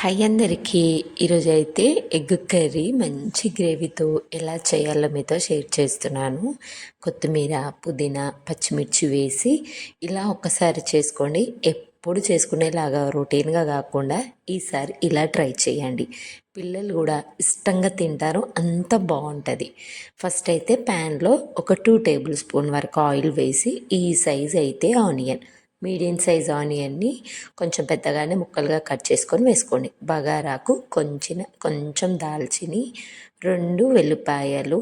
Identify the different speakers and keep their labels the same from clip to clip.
Speaker 1: Hi అందరికీ. ఈరోజైతే egg curry మంచి గ్రేవీతో ఎలా చేయాలో మీతో షేర్ చేస్తున్నాను. కొత్తిమీర, పుదీనా, పచ్చిమిర్చి వేసి ఇలా ఒక్కసారి చేసుకోండి. ఎప్పుడు చేసుకునేలాగా రొటీన్గా కాకుండా ఈసారి ఇలా ట్రై చేయండి. పిల్లలు కూడా ఇష్టంగా తింటారు, అంత బాగుంటుంది. ఫస్ట్ అయితే ప్యాన్లో ఒక 2 టేబుల్ స్పూన్ వరకు ఆయిల్ వేసి ఈ సైజ్ అయితే ఆనియన్, మీడియం సైజ్ ఆనియన్ని కొంచెం పెద్దగానే ముక్కలుగా కట్ చేసుకొని వేసుకోండి. బగారాకు కొంచెం దాల్చిని, 2 వెల్లిపాయలు,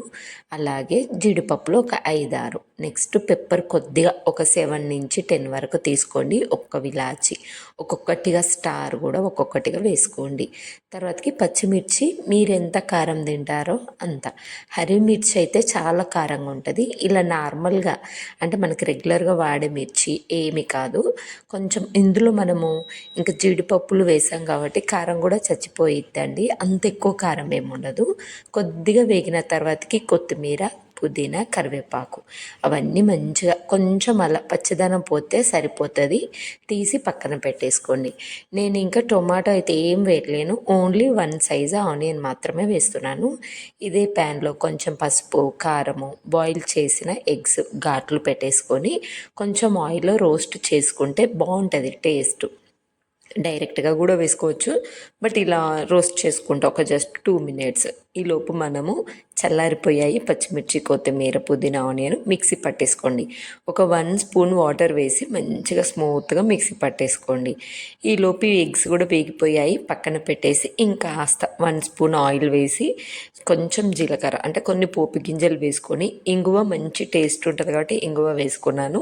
Speaker 1: అలాగే జీడిపప్పులు ఒక 5, 6. నెక్స్ట్ పెప్పర్ కొద్దిగా ఒక 7 నుంచి 10 వరకు తీసుకోండి. ఒక్క విలాచి, ఒక్కొక్కటిగా స్టార్ కూడా ఒక్కొక్కటిగా వేసుకోండి. తర్వాతకి పచ్చిమిర్చి మీరు ఎంత కారం తింటారో అంత. హరి మిర్చి అయితే చాలా కారంగా ఉంటుంది. ఇలా నార్మల్గా అంటే మనకి రెగ్యులర్గా వాడే మిర్చి ఏమి కాదు. కొంచెం ఇందులో మనము ఇంకా జీడిపప్పులు వేసాం కాబట్టి కారం కూడా చచ్చిపోయిద్దండి. అంత ఎక్కువ కారం ఏమి ఉండదు. కొద్దిగా వేగిన తర్వాతకి కొత్తిమీర, పుదీనా, కరివేపాకు అవన్నీ మంచిగా కొంచెం అలా పచ్చదనం పోతే సరిపోతుంది. తీసి పక్కన పెట్టేసుకోండి. నేను ఇంకా టొమాటో అయితే ఏం వేయలేను, ఓన్లీ 1 సైజు ఆనియన్ మాత్రమే వేస్తున్నాను. ఇదే ప్యాన్లో కొంచెం పసుపు, కారము, బాయిల్ చేసిన ఎగ్స్ ఘాట్లు పెట్టేసుకొని కొంచెం ఆయిల్లో రోస్ట్ చేసుకుంటే బాగుంటుంది టేస్ట్. డైరెక్ట్గా కూడా వేసుకోవచ్చు, బట్ ఇలా రోస్ట్ చేసుకుంటే ఒక జస్ట్ 2 మినిట్స్. ఈలోపు మనము చల్లారిపోయాయి పచ్చిమిర్చి, కొత్తిమీర, పుదీనా, ఆనియన్ మిక్సీ పట్టేసుకోండి. ఒక 1 స్పూన్ వాటర్ వేసి మంచిగా స్మూత్గా మిక్సీ పట్టేసుకోండి. ఈలోపు ఎగ్స్ కూడా వేగిపోయాయి, పక్కన పెట్టేసి ఇంకాస్త 1 స్పూన్ ఆయిల్ వేసి కొంచెం జీలకర్ర అంటే కొన్ని పోపు గింజలు వేసుకొని, ఇంగువ మంచి టేస్ట్ ఉంటుంది కాబట్టి ఇంగువ వేసుకున్నాను,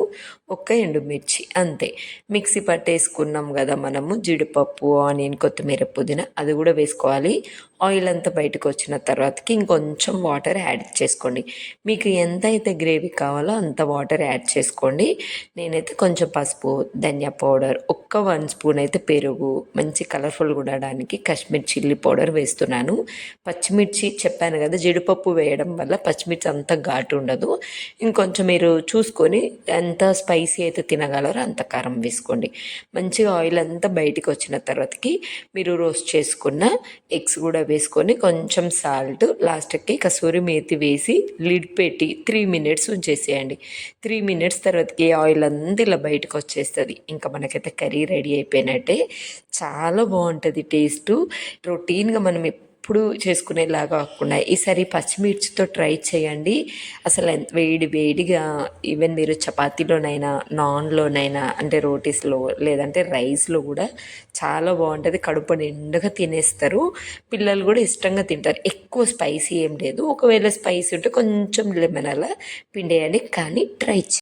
Speaker 1: ఒక్క ఎండుమిర్చి అంతే. మిక్సీ పట్టేసుకున్నాం కదా మనము జీడిపప్పు, ఆనియన్, కొత్తిమీర, పుదీనా, అది కూడా వేసుకోవాలి. ఆయిల్ అంతా బయటకు వచ్చిన తర్వాతకి ఇంకొంచెం వాటర్ యాడ్ చేసుకోండి. మీకు ఎంత అయితే గ్రేవీ కావాలో అంత వాటర్ యాడ్ చేసుకోండి. నేనైతే కొంచెం పసుపు, ధనియా పౌడర్, ఒక్క 1 స్పూన్ అయితే పెరుగు, మంచి కలర్ఫుల్గా ఉండడానికి కాశ్మీర్ చిల్లీ పౌడర్ వేస్తున్నాను. పచ్చిమిర్చి చెప్పాను కదా, జీడిపప్పు వేయడం వల్ల పచ్చిమిర్చి అంత ఘాటు ఉండదు. ఇంకొంచెం మీరు చూసుకొని ఎంత స్పైసీ అయితే తినగలరో అంత కారం వేసుకోండి. మంచిగా ఆయిల్ అంతా బయటికి వచ్చిన తర్వాతకి మీరు రోస్ట్ చేసుకున్న ఎగ్స్ కూడా వేసుకొని కొంచెం సాల్ట్, లాస్ట్కి కసూరి మేతి వేసి లిడ్ పెట్టి 3 మినిట్స్ ఉంచేసేయండి. 3 మినిట్స్ తర్వాతకి ఆయిల్ అంతా ఇలా బయటకు వచ్చేస్తుంది. ఇంకా మనకైతే కర్రీ రెడీ అయిపోయినట్టే. చాలా బాగుంటుంది టేస్టు. రొటీన్గా మనం ఎప్పుడు చేసుకునేలాగా కాకుండా ఈసారి పచ్చిమిర్చితో ట్రై చేయండి. అసలు వేడి వేడిగా ఈవెన్ మీరు చపాతీలోనైనా, నాన్లోనైనా, అంటే రోటీస్లో లేదంటే రైస్లో కూడా చాలా బాగుంటుంది. కడుపు నిండుగా తినేస్తారు. పిల్లలు కూడా ఇష్టంగా తింటారు. ఎక్కువ స్పైసీ ఏం లేదు. ఒకవేళ స్పైసీ ఉంటే కొంచెం లెమన్ అలా పిండేయండి, కానీ ట్రై